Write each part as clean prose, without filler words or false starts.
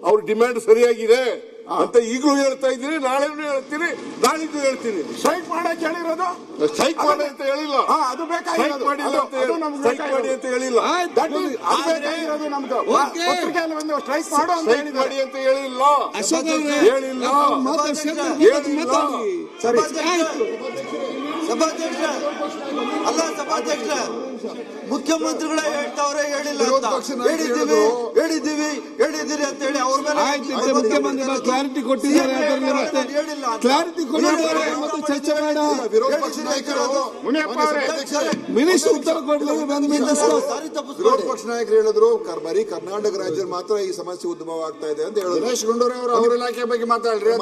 ಅವ್ರ ಡಿಮ್ಯಾಂಡ್ ಸರಿಯಾಗಿದೆ ಅಂತ ಈಗಲೂ ಹೇಳ್ತಾ ಇದ್ದೀನಿ, ನಾಳೆನೂ ಹೇಳ್ತೀನಿ, ನಾಳಿದ್ದು ಹೇಳ್ತೀನಿ. ಸ್ಟ್ರೈಕ್ ಮಾಡಕ್ಕೆ ಹೇಳಿರೋದು, ಸ್ಟ್ರೈಕ್ ಮಾಡಿ ಅಂತ ಹೇಳಿಲ್ಲ, ಅದು ಬೇಕಾಗಿರೋದು, ಸ್ಟ್ರೈಕ್ ಮಾಡಿ ಅಂತ ಹೇಳಿಲ್ಲ, ಬೇಕಾಗಿರೋದು ನಮ್ದು ಪತ್ರಿಕೆಯಲ್ಲಿ ಒಂದು ಸ್ಟ್ರೈಕ್ ಮಾಡೋ ಅಂತ ಮಾಡಿ ಅಂತ ಹೇಳಿಲ್ಲ, ಹೇಳಿಲ್ಲ. ಸರಿ ಸಭಾಧ್ಯಕ್ಷ ಅಲ್ಲ, ಸಭಾಧ್ಯಕ್ಷ ಮುಖ್ಯಮಂತ್ರಿಗಳೇ ಹೇಳ್ತಾವ್ರೆ, ಹೇಳಿಲ್ಲ ಹೇಳಿದ್ದೀರಿ ಅಂತ ಹೇಳಿ ಅವ್ರ ಮೇಲೆ ಮುಖ್ಯಮಂತ್ರಿ ಕ್ಲಾರಿಟಿ ಕೊಟ್ಟಿದ್ದಾರೆ, ಕ್ಲಾರಿಟಿ ಕೊಟ್ಟಿದ್ದಾರೆ, ಚರ್ಚೆ ಬೇಡ. ಮಿನಿಸ್ಟರ್ ಉತ್ತರ ಕೊಡಲಿಲ್ಲ. ವಿರೋಧ ಪಕ್ಷ ನಾಯಕರು ಹೇಳಿದ್ರು ಬರೀ ಕರ್ನಾಟಕ ರಾಜ್ಯದಲ್ಲಿ ಮಾತ್ರ ಈ ಸಮಸ್ಯೆ ಉದ್ಭವ ಆಗ್ತಾ ಇದೆ ಅಂತ ಹೇಳಿದ್ರು. ದಿನೇಶ್ ಗುಂಡೂರಾವ್ ಅವ್ರ ಇಲಾಖೆ ಬಗ್ಗೆ ಮಾತಾಡ್ರಿ.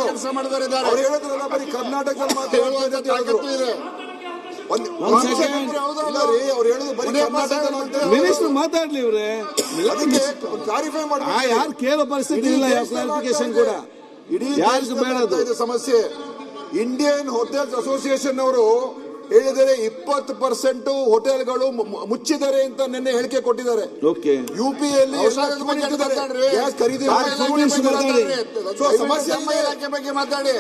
ಕೆಲಸ ಮಾಡಿದಾರೆ ಅವ್ರು ಹೇಳಿದ್ರಲ್ಲ ಬರೀ ಕರ್ನಾಟಕದಲ್ಲಿ ಮಾತ್ರ ಅವ್ರು ಹೇಳುದು ಬರೀ ಮಿನಿಸ್ಟರ್ ಮಾತಾಡ್ಲಿ. ಇವ್ರೆ ಕ್ಲಾರಿಫೈ ಮಾಡಿ, ಯಾರು ಕೇಳೋ ಪರಿಸ್ಥಿತಿ ಇಲ್ಲ. ಕ್ಲಾರಿಫಿಕೇಶನ್ ಕೂಡ ಇಡೀ ಯಾರಿಗೂ ಬೇಡ ಸಮಸ್ಯೆ. ಇಂಡಿಯನ್ ಹೋಟೆಲ್ಸ್ ಅಸೋಸಿಯೇಷನ್ ಅವರು ಹೇಳಿದರೆ 20% ಹೋಟೆಲ್ಗಳು ಮುಚ್ಚಿದ್ದಾರೆ ಅಂತ ನಿನ್ನೆ ಹೇಳಿಕೆ ಕೊಟ್ಟಿದ್ದಾರೆ. ಯುಪಿಯಲ್ಲಿ ಗ್ಯಾಸ್ ಖರೀದಿ ಸಮಸ್ಯೆ ಬಗ್ಗೆ ಮಾತಾಡಿ.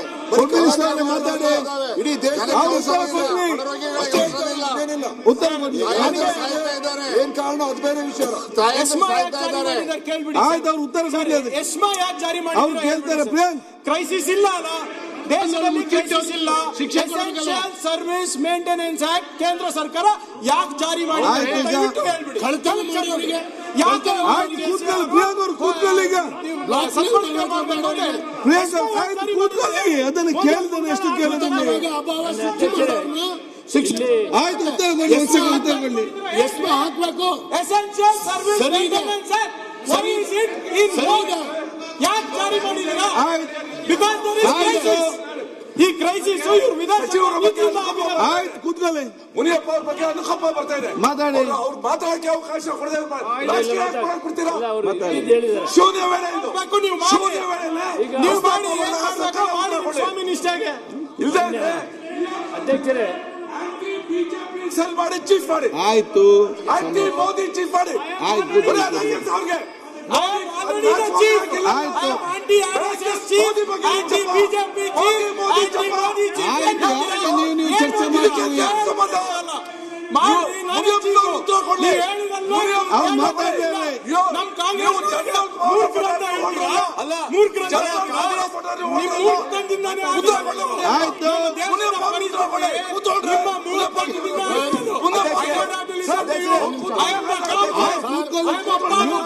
ಇಡೀ ದೇಶ ಏನ್ ಕಾರಣ ಅದು ಬೇರೆ ವಿಷಯ. ಆಯ್ತು, ಅವ್ರು ಉತ್ತರ ಎಸ್ಮಾ ಯಾಕೆ ಜಾರಿ ಮಾಡಿ? ಕ್ರೈಸಿಸ್ ಇಲ್ಲ ಅಲ್ಲ ದೇಶದಲ್ಲಿ, ಕ್ರೈಸಿಸ್ ಇಲ್ಲ. ಎಸೆನ್ಷಿಯಲ್ ಸರ್ವಿಸ್ ಮೇಂಟೆನೆನ್ಸ್ ಆಕ್ಟ್ ಕೇಂದ್ರ ಸರ್ಕಾರ ಯಾಕೆ ಜಾರಿ ಮಾಡಿದೆ? ಅದನ್ನು ಕೇಳಿದ್ರೆ ಎಷ್ಟು ಕೇಳಿದ್ರೆ ಆಯ್ತು, ಉತ್ತರ ಕೊಡಿ. ಉತ್ತರ ಕೊಡಿ. ಹಾಕ್ಬೇಕು. ಎಸೆನ್ಷಿಯಲ್ ಸರ್ವಿಸ್ ಮೇಂಟೆನೆನ್ಸ್ ಆಕ್ಟ್ ಯಾಕೆ ಜಾರಿ ಮಾಡಿದ್ದೀರಾ? ಬಿಕಾಸ್ ಈ ಕ್ರೈಸಿಸ್ ಆಯ್ತು, ಕೂತ್ಕೊಳ್ಳಿ. ಮುನಿಯಪ್ಪ ಅವ್ರ ಬಗ್ಗೆ ಅನುಕಂಪ ಬರ್ತಾ ಇದೆ, ಮಾತಾಡಿ. ಅವ್ರು ಮಾತಾಡಕ್ಕೆ ಅವಕಾಶ ಕೊಡದೆ ಕೊಡ್ತೀರಾ? ಶೂನ್ಯ ವೇಳೆ ನೀವು ಮಾಡಿ ಸ್ವಾಮಿ ನಿಷ್ಠೆಗೆ ಅಧ್ಯಕ್ಷರೇ ಮಾಡಿ ಚೀಫ್ ಮಾಡಿ. ಆಯ್ತು, ಆಂಟಿ ಮೋದಿ ಚೀಫ್ ಮಾಡಿ. ಆಯ್ತು, ಅವ್ರಿಗೆ ನೀವು ಚರ್ಚೆ ಮಾಡ್ತೀವಿ.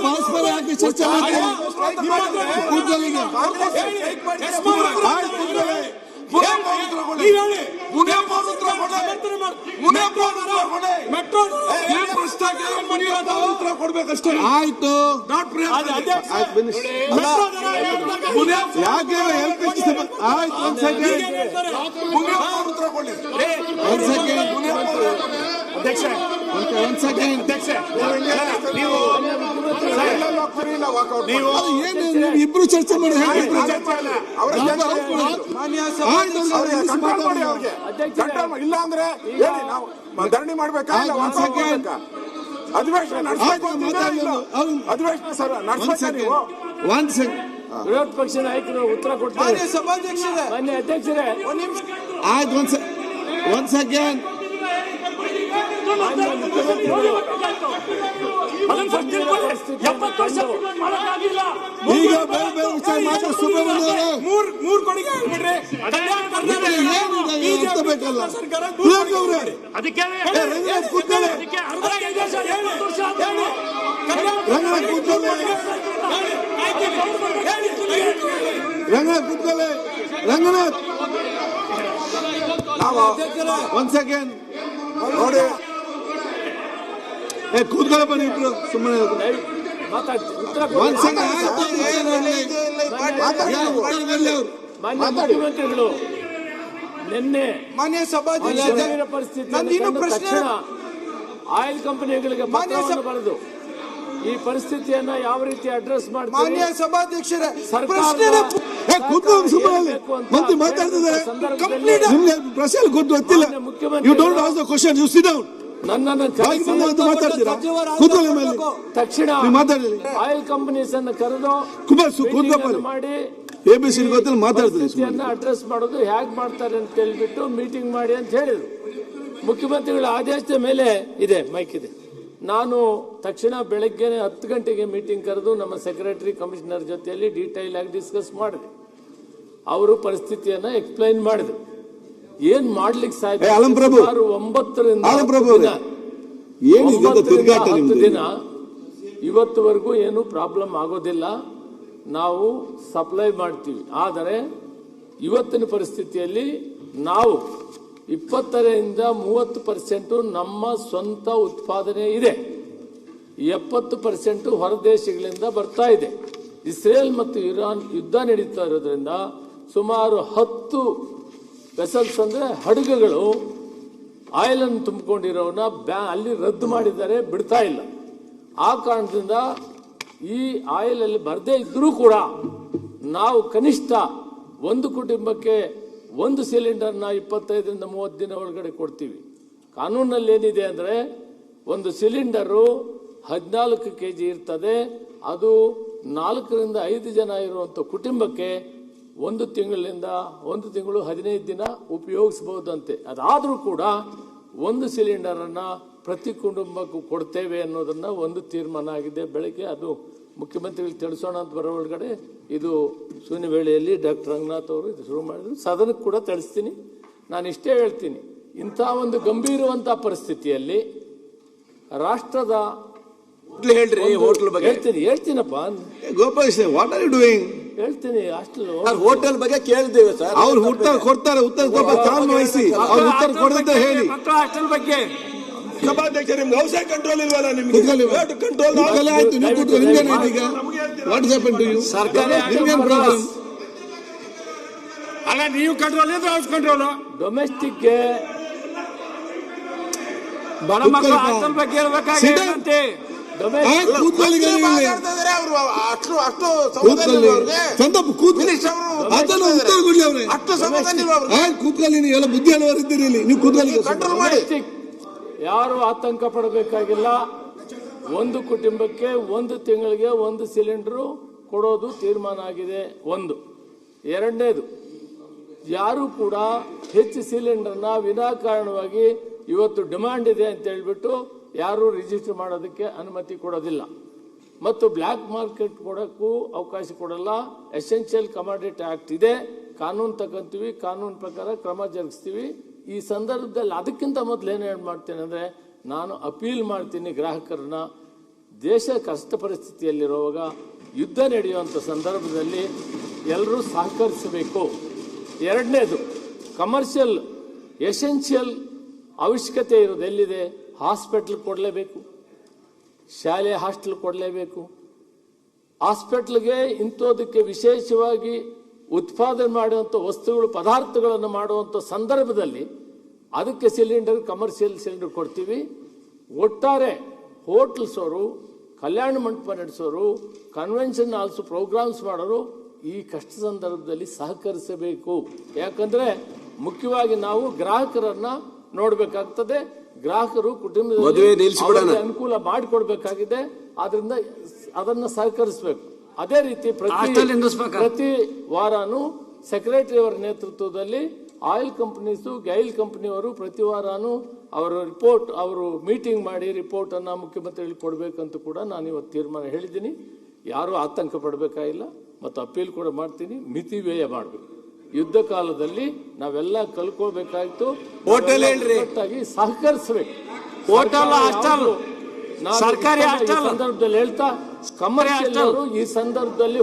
ಪರಸ್ಪರ ಯಾಕೆ ಚರ್ಚೆ ಮಾಡ್ತೀವಿ? ಕೊಡ್ಬೇಕಷ್ಟೇ. ಆಯ್ತು, ಯಾಕೆ ಆಯ್ತು. ಒಂದ್ ಸೆಕೆಂಡ್ ಇಬ್ರು ಚರ್ಚೆ ಮಾಡಿ. ಇಲ್ಲ ಅಂದ್ರೆ ಧರಣಿ ಮಾಡ್ಬೇಕಾ? ಅಧಿವೇಶನ ವಿರೋಧ ಪಕ್ಷ ನಾಯಕರು ಉತ್ತರ ಕೊಡ್ತಾರೆ. ಸಭಾಧ್ಯಕ್ಷರೇ, ಮಾನ್ಯ ಅಧ್ಯಕ್ಷರೇ, ಆಯ್ತು, ಒಂದ್ ಸೆಕೆಂಡ್. ಈಗ ಬೇರೆ ಬೇರೆ ವಿಚಾರ ಮಾತ್ರ ಸುಬ್ರಹ್ಮಣ್ಯ ಮೂರ್ ಕೊಡುಗೆ ಹೇಳ್ಬಿಡ್ರಿ. ಬೇಕಲ್ಲ ರಂಗನಾಥ್, ಒಂದ್ ಸೆಕೆಂಡ್ ನೋಡಿ. ಕೂತ್ಕೊಳ್ಳ ಬನ್ನಿ ಇಬ್ರು ಸುಮ್ಮನೆ. ಒಂದ್ ಸೆಕೆಂಡ್. ಮಾನ್ಯ ಮುಖ್ಯಮಂತ್ರಿಗಳು ನಿನ್ನೆ ಮಾನ್ಯ ಸಭಾಧ್ಯಕ್ಷರ ಪರಿಸ್ಥಿತಿ ತಕ್ಷಣ ಆಯಿಲ್ ಕಂಪನಿಗಳಿಗೆ ಪತ್ರವನ್ನು ಬರೆದು ಈ ಪರಿಸ್ಥಿತಿಯನ್ನ ಯಾವ ರೀತಿ ಅಡ್ರೆಸ್ ಮಾಡ್ತಾರೆ? ಮಾನ್ಯ ಸಭಾಧ್ಯಕ್ಷರ ಸರ್ಕಾರ ಕೂತ್ಕೊಂಡು ಸುಮ್ಮನೆ ಮಂತ್ರಿ ಮಾತಾಡ್ತಿದ್ದಾರೆ. ನಿಮ್ಗೆ ಪ್ರಶ್ನೆ ಗೊತ್ತಿಲ್ಲ. You don't ask the question, you sit down. ನನ್ನನ್ನು ಮಾತಾಡ್ತೀರಾ? ಕೂತ್ಕೊಳ್ಳಿ ಮೇಲೆ. ತಕ್ಷಣ ನೀವು ಮಾತಾಡಿ. ಆಯಿಲ್ ಕಂಪನೀಸ್ ಅನ್ನು ಕರೆದು ಕೂತ್ಕೊಳ್ಳಿ. ಮಾಡಿ ABC ಗೊತ್ತಿಲ್ಲ ಮಾತಾಡ್ತೀರಿ. ಅಡ್ರೆಸ್ ಮಾಡೋದು ಹೇಗೆ ಮಾಡ್ತಾರೆ ಅಂತ ಹೇಳ್ಬಿಟ್ಟು ಮೀಟಿಂಗ್ ಮಾಡಿ ಅಂತ ಹೇಳಿದ್ರು. ಮುಖ್ಯಮಂತ್ರಿಗಳ ಆದೇಶದ ಮೇಲೆ ಇದೆ, ಮೈಕ್ ಇದೆ. ನಾನು ತಕ್ಷಣ ಬೆಳಗ್ಗೆ 10 ಗಂಟೆಗೆ ಮೀಟಿಂಗ್ ಕರೆದು ನಮ್ಮ ಸೆಕ್ರೆಟರಿ ಕಮಿಷನರ್ ಜೊತೆಯಲ್ಲಿ ಡೀಟೈಲ್ ಆಗಿ ಡಿಸ್ಕಸ್ ಮಾಡಿದೆ. ಅವರು ಪರಿಸ್ಥಿತಿಯನ್ನ ಎಕ್ಸ್ಪ್ಲೈನ್ ಮಾಡಿದ್ರು. ಏನ್ ಮಾಡ್ಲಿಕ್ಕೆ ಸಾಧ್ಯ? 9 ರಿಂದ 10 ದಿನ ಇವತ್ತುವರೆಗೂ ಏನು ಪ್ರಾಬ್ಲಮ್ ಆಗೋದಿಲ್ಲ. ನಾವು ಸಪ್ಲೈ ಮಾಡ್ತೀವಿ. ಆದರೆ ಇವತ್ತಿನ ಪರಿಸ್ಥಿತಿಯಲ್ಲಿ ನಾವು 20ರಿಂದ 30% ನಮ್ಮ ಸ್ವಂತ ಉತ್ಪಾದನೆ ಇದೆ. 70% ಹೊರದೇಶಗಳಿಂದ ಬರ್ತಾ ಇದೆ. ಇಸ್ರೇಲ್ ಮತ್ತು ಇರಾನ್ ಯುದ್ಧ ನಡೀತಾ ಇರೋದ್ರಿಂದ ಸುಮಾರು 10 ವೆಸಲ್ಸ್ ಅಂದ್ರೆ ಹಡಗುಗಳು ಆಯಿಲ್ ಅನ್ನು ತುಂಬಿಕೊಂಡಿರೋನ ಅಲ್ಲಿ ರದ್ದು ಮಾಡಿದ್ದಾರೆ, ಬಿಡ್ತಾ ಇಲ್ಲ. ಆ ಕಾರಣದಿಂದ ಈ ಆಯಿಲ್ ಅಲ್ಲಿ ಬರದೇ ಇದ್ರೂ ಕೂಡ ನಾವು ಕನಿಷ್ಠ ಒಂದು ಕುಟುಂಬಕ್ಕೆ 1 ಸಿಲಿಂಡರ್ನ 25ರಿಂದ 30 ದಿನ ಒಳಗಡೆ ಕೊಡ್ತೀವಿ. ಕಾನೂನಲ್ಲಿ ಏನಿದೆ ಅಂದರೆ ಒಂದು ಸಿಲಿಂಡರು 14 kg ಇರ್ತದೆ. ಅದು 4ರಿಂದ 5 ಜನ ಇರುವಂಥ ಕುಟುಂಬಕ್ಕೆ 1 ತಿಂಗಳು 15 ದಿನ ಉಪಯೋಗಿಸಬಹುದಂತೆ. ಅದಾದರೂ ಕೂಡ 1 ಸಿಲಿಂಡರನ್ನು ಪ್ರತಿ ಕುಟುಂಬಕ್ಕೂ ಕೊಡ್ತೇವೆ ಅನ್ನೋದನ್ನ ಒಂದು ತೀರ್ಮಾನ ಆಗಿದೆ. ಬೆಳಗ್ಗೆ ಅದು ಮುಖ್ಯಮಂತ್ರಿಗಳಿಗೆ ತಿಳಿಸೋಣ ಅಂತ ಬರೋ ಒಳಗಡೆ ಇದು ಶೂನ್ಯ ವೇಳೆಯಲ್ಲಿ ಡಾಕ್ಟರ್ ರಂಗನಾಥ್ ಅವರು ಇದು ಶುರು ಮಾಡಿದ್ರು. ಸದನಕ್ಕೆ ಕೂಡ ತಿಳಿಸ್ತೀನಿ. ನಾನು ಇಷ್ಟೇ ಹೇಳ್ತೀನಿ, ಇಂಥ ಒಂದು ಗಂಭೀರವಂತಹ ಪರಿಸ್ಥಿತಿಯಲ್ಲಿ ರಾಷ್ಟ್ರದ ಹೇಳ್ರಿ ಹೋಟೆಲ್ ಬಗ್ಗೆ ಹೇಳ್ತೀನಪ್ಪ. Gopal, what are you doing? ಹೇಳ್ತೀನಿ. ಹಾಸ್ಟೆಲ್ ಹೋಟೆಲ್ ಬಗ್ಗೆ ಕೇಳಿದ್ದೇವೆ ಸರ್. ಅವ್ರು ಉತ್ತರ ಕೊಡ್ತಾರೆ, ಉತ್ತರ ಕೊಡ್ಬೇಕು. ತಾಳ್ಮೆ ವಹಿಸಿ ಅವ್ರು ಉತ್ತರ ಕೊಡದಂತ ಹೇಳಿ. ಹಾಸ್ಟೆಲ್ ಬಗ್ಗೆ ಸಭಾಧ್ಯಕ್ಷ, ನಿಮ್ಗೆ ಔಷಧ ಕಂಟ್ರೋಲ್ ಇಲ್ವಲ್ಲ? ನಿಮ್ಗೆ ಕಂಟ್ರೋಲ್ ಆಯ್ತು. ನೀವು ಕೂತ್ಕೊಳ್ಳಿ. ನಿಮ್ಗೇನಾಯ್ತು ಈಗ? What is happen to you? ನಿಮ್ಗೇನು ಪ್ರಾಬ್ಲಮ್? ಅಲ್ಲ, ನೀವು ಕಂಟ್ರೋಲ್ ಇದ್ರೆ ಹೌಸ್ ಕಂಟ್ರೋಲ್. ಡೊಮೆಸ್ಟಿಕ್ ಬಡ ಮಕ್ಕಳ ಹಾಸ್ಟೆಲ್ ಬಗ್ಗೆ ಹೇಳ್ಬೇಕಾಗಂತೆ. ಬುದ್ಧಿ ಹೇಳುವರಿದ್ದೀರಿ ಇಲ್ಲಿ. ನೀವು ಕೂತ್ಕೊಳ್ಳಿ. ಯಾರು ಆತಂಕ ಪಡಬೇಕಾಗಿಲ್ಲ. 1 ಕುಟುಂಬಕ್ಕೆ 1 ತಿಂಗಳಿಗೆ 1 ಸಿಲಿಂಡರ್ ಕೊಡೋದು ತೀರ್ಮಾನ ಆಗಿದೆ. 1. 2ನೇದು, ಯಾರು ಕೂಡ ಹೆಚ್ಚು ಸಿಲಿಂಡರ್ನ ವಿನಾಕಾರಣವಾಗಿ ಇವತ್ತು ಡಿಮಾಂಡ್ ಇದೆ ಅಂತ ಹೇಳ್ಬಿಟ್ಟು ಯಾರು ರಿಜಿಸ್ಟರ್ ಮಾಡೋದಕ್ಕೆ ಅನುಮತಿ ಕೊಡೋದಿಲ್ಲ. ಮತ್ತು ಬ್ಲ್ಯಾಕ್ ಮಾರ್ಕೆಟ್ ಕೊಡೋಕ್ಕೂ ಅವಕಾಶ ಕೊಡಲ್ಲ. ಎಸೆನ್ಷಿಯಲ್ ಕಮಾಡಿಟಿ ಆಕ್ಟ್ ಇದೆ, ಕಾನೂನು ತಗೊಂತೀವಿ, ಕಾನೂನು ಪ್ರಕಾರ ಕ್ರಮ ಜರುಗಿಸ್ತೀವಿ. ಈ ಸಂದರ್ಭದಲ್ಲಿ ಅದಕ್ಕಿಂತ ಮೊದಲು ಏನು ಮಾಡ್ತೇನೆ ಅಂದರೆ, ನಾನು ಅಪೀಲ್ ಮಾಡ್ತೀನಿ ಗ್ರಾಹಕರನ್ನ, ದೇಶ ಕಷ್ಟ ಪರಿಸ್ಥಿತಿಯಲ್ಲಿರುವಾಗ ಯುದ್ಧ ನಡೆಯುವಂಥ ಸಂದರ್ಭದಲ್ಲಿ ಎಲ್ಲರೂ ಸಹಕರಿಸಬೇಕು. 2ನೇದು, ಕಮರ್ಷಿಯಲ್ ಎಸೆನ್ಷಿಯಲ್ ಅವಶ್ಯಕತೆ ಇರೋದು ಎಲ್ಲಿದೆ? ಹಾಸ್ಪಿಟ್ಲ್ ಕೊಡಲೇಬೇಕು, ಶಾಲೆ ಹಾಸ್ಟೆಲ್ ಕೊಡಲೇಬೇಕು. ಹಾಸ್ಪಿಟ್ಲ್ಗೆ ಇಂಥದಕ್ಕೆ ವಿಶೇಷವಾಗಿ ಉತ್ಪಾದನೆ ಮಾಡುವಂಥ ವಸ್ತುಗಳು, ಪದಾರ್ಥಗಳನ್ನು ಮಾಡುವಂಥ ಸಂದರ್ಭದಲ್ಲಿ ಅದಕ್ಕೆ ಸಿಲಿಂಡರ್, ಕಮರ್ಷಿಯಲ್ ಸಿಲಿಂಡರ್ ಕೊಡ್ತೀವಿ. ಒಟ್ಟಾರೆ ಹೋಟೆಲ್ಸ್ ಅವರು, Kalyana Mantapa ನಡೆಸೋರು, convention halls programmes ಮಾಡೋರು ಈ ಕಷ್ಟ ಸಂದರ್ಭದಲ್ಲಿ ಸಹಕರಿಸಬೇಕು. ಯಾಕಂದ್ರೆ ಮುಖ್ಯವಾಗಿ ನಾವು ಗ್ರಾಹಕರನ್ನ ನೋಡಬೇಕಾಗ್ತದೆ. ಗ್ರಾಹಕರು ಕುಟುಂಬದಲ್ಲಿ ಅನುಕೂಲ ಮಾಡಿಕೊಡ್ಬೇಕಾಗಿದೆ. ಆದ್ರಿಂದ ಅದನ್ನ ಸಹಕರಿಸಬೇಕು. ಅದೇ ರೀತಿ ಪ್ರತಿ ವಾರಾನು ಸೆಕ್ರೆಟರಿ ಅವರ ನೇತೃತ್ವದಲ್ಲಿ ಆಯಿಲ್ ಕಂಪನೀಸು, ಗೈಲ್ ಕಂಪನಿಯವರು ಪ್ರತಿ ವಾರಾನು ಅವರ ರಿಪೋರ್ಟ್, ಅವರು ಮೀಟಿಂಗ್ ಮಾಡಿ ರಿಪೋರ್ಟ್ ಅನ್ನ ಮುಖ್ಯಮಂತ್ರಿಗಳಿಗೆ ಕೊಡಬೇಕಂತ ಕೂಡ ನಾನು ಇವತ್ತು ತೀರ್ಮಾನ ಹೇಳಿದ್ದೀನಿ. ಯಾರು ಆತಂಕ ಪಡಬೇಕಾಗಿಲ್ಲ. ಮತ್ತು ಅಪೀಲ್ ಕೂಡ ಮಾಡ್ತೀನಿ, ಮಿತಿ ವ್ಯಯ ಮಾಡಬೇಕು. ಯುದ್ಧ ಕಾಲದಲ್ಲಿ ನಾವೆಲ್ಲ ಕಲ್ಕೊಳ್ಬೇಕಾಯ್ತು. ಹೋಟೆಲ್ ಒಟ್ಟಾಗಿ ಸಹಕರಿಸಬೇಕು. ಹೋಟೆಲ್ ಸರ್ಕಾರಿ ಸಂದರ್ಭದಲ್ಲಿ ಹೇಳ್ತಾ, ಕಮರ್ಷಿಯಲ್ ಅವರು ಈ ಸಂದರ್ಭದಲ್ಲಿ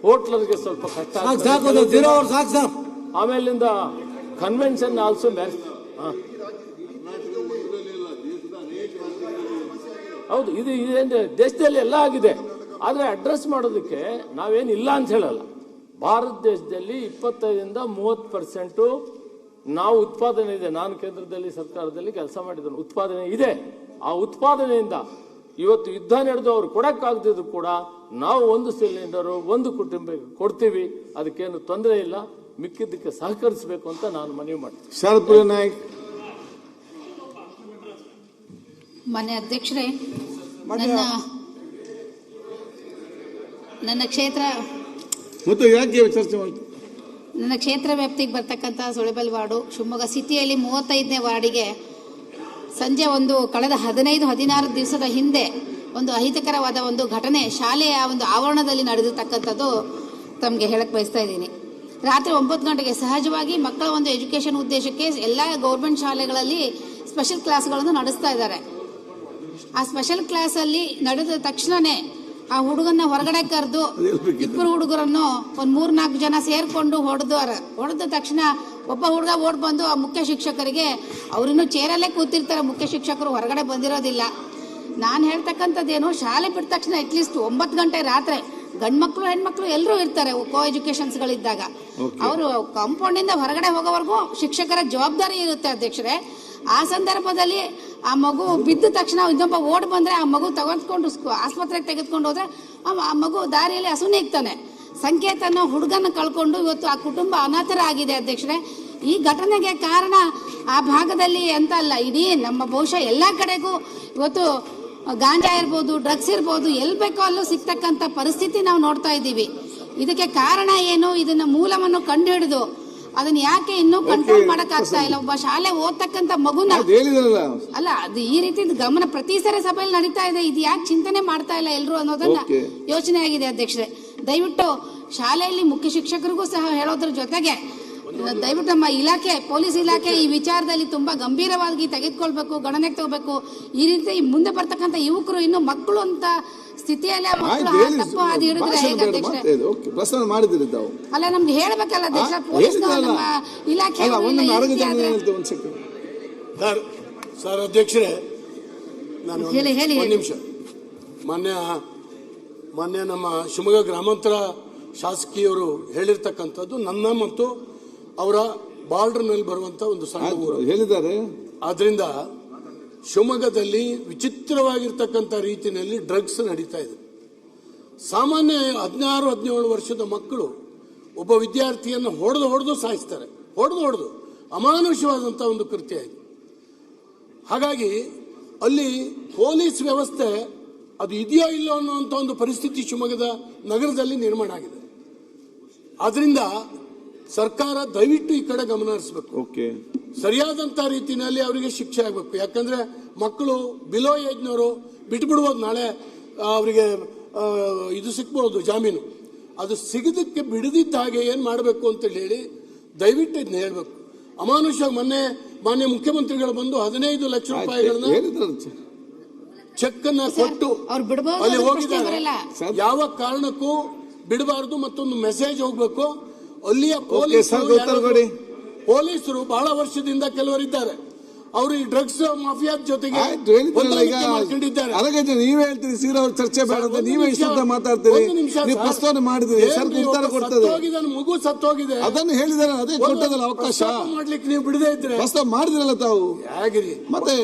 ಹೋಟ್ಲರ್ಗೆ ಸ್ವಲ್ಪ ಕಷ್ಟ. ಆಮೇಲಿಂದ ಕನ್ವೆನ್ಷನ್ ಆಲ್ಸೋ ಹೌದು, ಇದು ದೇಶದಲ್ಲಿ ಎಲ್ಲ ಆಗಿದೆ. ಆದರೆ ಅಡ್ರೆಸ್ ಮಾಡೋದಕ್ಕೆ ನಾವೇನಿಲ್ಲ ಅಂತ ಹೇಳಲ್ಲ. ಭಾರತ ದೇಶದಲ್ಲಿ 25ರಿಂದ 30% ನಾವು ಉತ್ಪಾದನೆ ಇದೆ. ನಾನು ಕೇಂದ್ರದಲ್ಲಿ ಸರ್ಕಾರದಲ್ಲಿ ಕೆಲಸ ಮಾಡಿದ್ದೇನೆ. ಉತ್ಪಾದನೆ ಇದೆ. ಆ ಉತ್ಪಾದನೆಯಿಂದ ಇವತ್ತು ಯುದ್ಧ ನಡೆದು ಅವ್ರು ಕೊಡಕ್ಕಾಗದಿದ್ರು ಕೂಡ ನಾವು ಒಂದು ಸಿಲಿಂಡರು ಒಂದು ಕುಟುಂಬಕ್ಕೆ ಕೊಡ್ತೀವಿ, ಅದಕ್ಕೇನು ತೊಂದರೆ ಇಲ್ಲ, ಮಿಕ್ಕಿದ್ದಕ್ಕೆ ಸಹಕರಿಸಬೇಕು ಅಂತ ನಾನು ಮನವಿ ಮಾಡ್ತೀನಿ. ಶರತ್ಪ್ರಿಯ ನಾಯ್ಕ್. ಮಾನ್ಯ ಅಧ್ಯಕ್ಷರೇ, ನನ್ನ ಕ್ಷೇತ್ರ ಮತ್ತು ಯಾಕೆ ಚರ್ಚೆ ಮಾಡ್ತೀವಿ? ನನ್ನ ಕ್ಷೇತ್ರ ವ್ಯಾಪ್ತಿಗೆ ಬರ್ತಕ್ಕಂಥ ಸುಳೆಬೆಲ್ ವಾರ್ಡು ಶಿವಮೊಗ್ಗ ಸಿಟಿಯಲ್ಲಿ 35ನೇ ವಾರ್ಡಿಗೆ ಸಂಜೆ ಕಳೆದ 15-16 ದಿವಸದ ಹಿಂದೆ ಒಂದು ಅಹಿತಕರವಾದ ಒಂದು ಘಟನೆ ಶಾಲೆಯ ಒಂದು ಆವರಣದಲ್ಲಿ ನಡೆದಿರ್ತಕ್ಕಂಥದ್ದು ತಮಗೆ ಹೇಳಕ್ ಬಯಸ್ತಾ ಇದ್ದೀನಿ. ರಾತ್ರಿ 9 ಗಂಟೆಗೆ ಸಹಜವಾಗಿ ಮಕ್ಕಳ ಒಂದು ಎಜುಕೇಷನ್ ಉದ್ದೇಶಕ್ಕೆ ಎಲ್ಲ ಗೌರ್ಮೆಂಟ್ ಶಾಲೆಗಳಲ್ಲಿ ಸ್ಪೆಷಲ್ ಕ್ಲಾಸ್ಗಳನ್ನು ನಡೆಸ್ತಾ ಇದ್ದಾರೆ. ಆ ಸ್ಪೆಷಲ್ ಕ್ಲಾಸಲ್ಲಿ ನಡೆದ ತಕ್ಷಣನೇ ಆ ಹುಡುಗನ್ನ ಹೊರಗಡೆ ಕರೆದು 2 ಹುಡುಗರನ್ನು ಒಂದು 3-4 ಜನ ಸೇರ್ಕೊಂಡು ಹೊಡೆದ ತಕ್ಷಣ ಒಬ್ಬ ಹುಡುಗ ಓಡ್ ಬಂದು ಆ ಮುಖ್ಯ ಶಿಕ್ಷಕರಿಗೆ, ಅವರಿನ್ನು ಚೇರಲ್ಲೇ ಕೂತಿರ್ತಾರೆ, ಮುಖ್ಯ ಶಿಕ್ಷಕರು ಹೊರಗಡೆ ಬಂದಿರೋದಿಲ್ಲ. ನಾನು ಹೇಳ್ತಕ್ಕಂಥದ್ದೇನು, ಶಾಲೆ ಬಿಟ್ಟ ತಕ್ಷಣ ಅಟ್ಲೀಸ್ಟ್ 9 ಗಂಟೆ ರಾತ್ರಿ ಗಂಡು ಮಕ್ಕಳು ಹೆಣ್ಮಕ್ಳು ಎಲ್ಲರೂ ಇರ್ತಾರೆ ಕೋ ಎಜುಕೇಶನ್ಸ್ಗಳಿದ್ದಾಗ. ಅವರು ಕಾಂಪೌಂಡಿಂದ ಹೊರಗಡೆ ಹೋಗೋವರೆಗೂ ಶಿಕ್ಷಕರ ಜವಾಬ್ದಾರಿ ಇರುತ್ತೆ ಅಧ್ಯಕ್ಷರೇ. ಆ ಸಂದರ್ಭದಲ್ಲಿ ಆ ಮಗು ಬಿದ್ದ ತಕ್ಷಣ ಇನ್ನೊಬ್ಬ ಓಡ್ ಬಂದ್ರೆ ಆ ಮಗು ತೆಗೆದುಕೊಂಡು ಆಸ್ಪತ್ರೆಗೆ ತೆಗೆದುಕೊಂಡು ಹೋದ್ರೆ ಆ ಮಗು ದಾರಿಯಲ್ಲಿ ಹಸುನೀಗ್ತಾನೆ. ಸಂಕೇತನ ಹುಡುಗನ ಕಳ್ಕೊಂಡು ಇವತ್ತು ಆ ಕುಟುಂಬ ಅನಾಥರ ಆಗಿದೆ ಅಧ್ಯಕ್ಷರೇ. ಈ ಘಟನೆಗೆ ಕಾರಣ ಆ ಭಾಗದಲ್ಲಿ ಅಂತ ಅಲ್ಲ, ಇಡೀ ನಮ್ಮ ಬಹುಶಃ ಎಲ್ಲ ಕಡೆಗೂ ಇವತ್ತು ಗಾಂಜಾ ಇರ್ಬೋದು, ಡ್ರಗ್ಸ್ ಇರ್ಬೋದು, ಎಲ್ಲಿ ಬೇಕೋ ಅಲ್ಲೂ ಸಿಗ್ತಕ್ಕಂಥ ಪರಿಸ್ಥಿತಿ ನಾವು ನೋಡ್ತಾ ಇದ್ದೀವಿ. ಇದಕ್ಕೆ ಕಾರಣ ಏನು, ಇದನ್ನ ಮೂಲವನ್ನು ಕಂಡು ಹಿಡಿದು ಅದನ್ನ ಯಾಕೆ ಇನ್ನೂ ಕಂಟ್ರೋಲ್ ಮಾಡಕ್ ಆಗ್ತಾ ಇಲ್ಲ? ಒಬ್ಬ ಶಾಲೆ ಓದ್ತಕ್ಕಂಥ ಮಗುನ ಅಲ್ಲ, ಅದು ಈ ರೀತಿ ಗಮನ ಪ್ರತಿ ಸರಿ ಸಭೆಯಲ್ಲಿ ನಡೀತಾ ಇದೆ. ಇದು ಯಾಕೆ ಚಿಂತನೆ ಮಾಡ್ತಾ ಇಲ್ಲ ಎಲ್ರು ಅನ್ನೋದನ್ನ ಯೋಚನೆ ಆಗಿದೆ ಅಧ್ಯಕ್ಷರೇ. ದಯವಿಟ್ಟು ಶಾಲೆಯಲ್ಲಿ ಮುಖ್ಯ ಶಿಕ್ಷಕರಿಗೂ ಸಹ ಹೇಳೋದ್ರ ಜೊತೆಗೆ ದಯವಿಟ್ಟು ನಮ್ಮ ಇಲಾಖೆ, ಪೊಲೀಸ್ ಇಲಾಖೆ ಈ ವಿಚಾರದಲ್ಲಿ ತುಂಬಾ ಗಂಭೀರವಾಗಿ ತೆಗೆದುಕೊಳ್ಬೇಕು, ಗಣನೆಗೆ ತಗೋಬೇಕು. ಈ ರೀತಿ ಮುಂದೆ ಬರ್ತಕ್ಕಂಥ ಯುವಕರು ಇನ್ನು ಮಕ್ಕಳು ಅಂತ ಸ್ಥಿತಿಯಲ್ಲಿ ತಪ್ಪು ಹಾದಿ ಹಿಡಿದ್ರೆ ಹೇಗೆ ಅಧ್ಯಕ್ಷರೇ? ಅಲ್ಲ, ನಮ್ಗೆ ಹೇಳ್ಬೇಕಲ್ಲ ಅಧ್ಯಕ್ಷ, ಪೊಲೀಸ್ ನಮ್ಮ ಇಲಾಖೆ. ಸರ್ ಅಧ್ಯಕ್ಷರೇ, ನಾನು ಹೇಳಿ ಒಂದು ನಿಮಿಷ. ಮಾನ್ಯ ನಮ್ಮ ಶಿವಮೊಗ್ಗ ಗ್ರಾಮಾಂತರ ಶಾಸಕಿಯವರು ಹೇಳಿರ್ತಕ್ಕಂಥದ್ದು ನನ್ನ ಮತ್ತು ಅವರ ಬಾರ್ಡರ್ನಲ್ಲಿ ಬರುವಂತ ಒಂದು ಸಣ್ಣ ಊರು ಹೇಳಿದ್ದಾರೆ. ಆದ್ರಿಂದ ಶಿವಮೊಗ್ಗದಲ್ಲಿ ವಿಚಿತ್ರವಾಗಿರ್ತಕ್ಕಂಥ ರೀತಿಯಲ್ಲಿ ಡ್ರಗ್ಸ್ ನಡೀತಾ ಇದೆ. ಸಾಮಾನ್ಯ 16-17 ವರ್ಷದ ಮಕ್ಕಳು ಒಬ್ಬ ವಿದ್ಯಾರ್ಥಿಯನ್ನು ಹೊಡೆದು ಸಾಯಿಸ್ತಾರೆ. ಹೊಡೆದು ಅಮಾನುಷವಾದಂಥ ಒಂದು ಕೃತ್ಯ ಇದೆ. ಹಾಗಾಗಿ ಅಲ್ಲಿ ಪೊಲೀಸ್ ವ್ಯವಸ್ಥೆ ಅದು ಇದೆಯೋ ಇಲ್ಲೋ ಅನ್ನುವಂಥ ಒಂದು ಪರಿಸ್ಥಿತಿ ಶಿವಮೊಗ್ಗದ ನಗರದಲ್ಲಿ ನಿರ್ಮಾಣ ಆಗಿದೆ. ಆದ್ರಿಂದ ಸರ್ಕಾರ ದಯವಿಟ್ಟು ಈ ಕಡೆ ಗಮನ ಹರಿಸಬೇಕು. ಸರಿಯಾದಂತ ರೀತಿಯಲ್ಲಿ ಅವರಿಗೆ ಶಿಕ್ಷೆ ಆಗಬೇಕು. ಯಾಕಂದ್ರೆ ಮಕ್ಕಳು ಬಿಲೋ ಏಜ್ನವರು ಬಿಟ್ಬಿಡ್ಬೋದು, ನಾಳೆ ಅವರಿಗೆ ಇದು ಸಿಕ್ಬಹುದು ಜಾಮೀನು. ಅದು ಸಿಗದಕ್ಕೆ ಬಿಡದಿದ್ದ ಹಾಗೆ ಏನ್ ಮಾಡಬೇಕು ಅಂತ ಹೇಳಿ ದಯವಿಟ್ಟು ಇದನ್ನ ಹೇಳ್ಬೇಕು. ಅಮಾನುಷ ಮಾನ್ಯ ಮುಖ್ಯಮಂತ್ರಿಗಳು ಬಂದು 15 ಲಕ್ಷ ರೂಪಾಯಿಗಳನ್ನ ಚೆಕ್ ಅನ್ನ ಕೊಟ್ಟು ಅಲ್ಲಿ ಹೋಗಿದ್ದಾರೆ. ಯಾವ ಕಾರಣಕ್ಕೂ ಬಿಡಬಾರದು, ಮತ್ತೊಂದು ಮೆಸೇಜ್ ಹೋಗ್ಬೇಕು. ಅಲ್ಲಿಯ ಪೊಲೀಸರು ಬಹಳ ವರ್ಷದಿಂದ ಕೆಲವರಿದ್ದಾರೆ, ಅವರು ಈ ಡ್ರಗ್ಸ್ ಮಾಫಿಯಾದ ಜೊತೆಗೆ ಮಾಡ್ಕೊಂಡಿದ್ದಾರೆ. ನೀವೇ ಹೇಳ್ತೀರಿ ಸೀರಾ ಅವ್ರ ಚರ್ಚೆ ಬೇಡ, ನೀವೇ ಇಷ್ಟ ಮಾತಾಡ್ತೀರಿ, ಪ್ರಸ್ತಾವನೆ ಮಾಡಿದ್ರಿ, ಉತ್ತರ ಕೊಡ್ತದೆ. ಮಗು ಸತ್ತೋಗಿದೆ, ಅದನ್ನು ಹೇಳಿದಾರೆ, ಅದೇ ಕೊಟ್ಟದಲ್ಲ ಅವಕಾಶ ಮಾಡ್ಲಿಕ್ಕೆ ನೀವು ಬಿಡದೇ ಇದ್ರೆ ಪ್ರಸ್ತಾವ ಮಾಡಿದ್ರಲ್ಲ ತಾವು. ಹೇಗಿರಿ ಮತ್ತೆ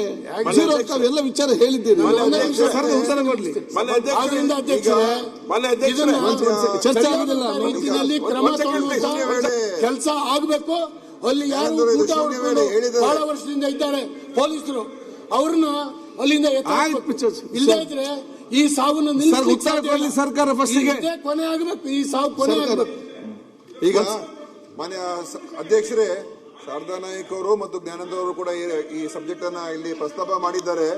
ಎಲ್ಲ ವಿಚಾರ ಹೇಳಿದ್ದೀರಿ, ಉತ್ತರ ಕೊಡ್ಲಿ. ಆದ್ರಿಂದ ಅಧ್ಯಕ್ಷರೇ, ಚರ್ಚೆ ಆಗುದಿಲ್ಲ, ರೀತಿಯಲ್ಲಿ ಕ್ರಮ ತಗೊಳ್ಳುವಂತ ಕೆಲಸ ಆಗ್ಬೇಕು. ಅಲ್ಲಿ ಯಾರು ಬಹಳ ವರ್ಷದಿಂದ ಇದ್ದಾರೆ ಪೊಲೀಸರು, ಅವ್ರನ್ನ ಅಲ್ಲಿಂದ ಇಲ್ಲದೇ ಇದ್ರೆ ಈ ಸಾವನ್ನು ನಿಲ್ಲಿಸಲಿಕ್ಕೆ ಸರ್ಕಾರ ಕೊನೆ ಆಗಬೇಕು. ಈ ಸಾವು ಕೊನೆ ಆಗಬೇಕು. ಈಗ ಮಾನ್ಯ ಅಧ್ಯಕ್ಷರೇ, ಶಾರದಾ ನಾಯ್ಕ್ ಅವರು ಮತ್ತು ಜ್ಞಾನಂದ ಅವರು ಕೂಡ ಈ ಸಬ್ಜೆಕ್ಟ್ ಅನ್ನ ಇಲ್ಲಿ ಪ್ರಸ್ತಾಪ ಮಾಡಿದ್ದಾರೆ.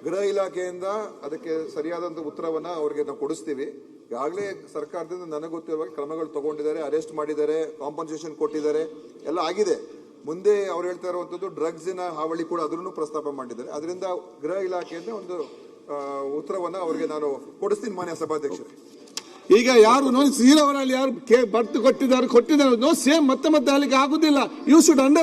ಗೃಹ ಇಲಾಖೆಯಿಂದ ಅದಕ್ಕೆ ಸರಿಯಾದಂತ ಉತ್ತರವನ್ನ ಅವರಿಗೆ ನಾವು ಕೊಡಿಸ್ತೀವಿ. ಈಗಾಗಲೇ ಸರ್ಕಾರದಿಂದ ನನಗೆ ಗೊತ್ತಿರುವ ಕ್ರಮಗಳು ತಗೊಂಡಿದ್ದಾರೆ, ಅರೆಸ್ಟ್ ಮಾಡಿದ್ದಾರೆ, ಕಾಂಪನ್ಸೇಷನ್ ಕೊಟ್ಟಿದ್ದಾರೆ, ಎಲ್ಲ ಆಗಿದೆ. ಮುಂದೆ ಅವ್ರು ಹೇಳ್ತಾ ಇರುವಂತದ್ದು ಡ್ರಗ್ಸಿನ ಹಾವಳಿ ಕೂಡ ಅದನ್ನು ಪ್ರಸ್ತಾಪ ಮಾಡಿದ್ದಾರೆ. ಅದರಿಂದ ಗೃಹ ಇಲಾಖೆಯಿಂದ ಒಂದು ಉತ್ತರವನ್ನ ಅವರಿಗೆ ನಾನು ಕೊಡಿಸ್ತೀನಿ ಮಾನ್ಯ ಸಭಾಧ್ಯಕ್ಷರೇ. ಈಗ ಯಾರು ನೋಡಿ ಸೀರವರಲ್ಲಿ ಯಾರು ಬರ್ತು ಕೊಟ್ಟಿದ್ದಾರೆ, ಸೇಮ್ ಮತ್ತೆ ಆಗ್ಲಿಕ್ಕೆ ಆಗುದಿಲ್ಲ. You should understand.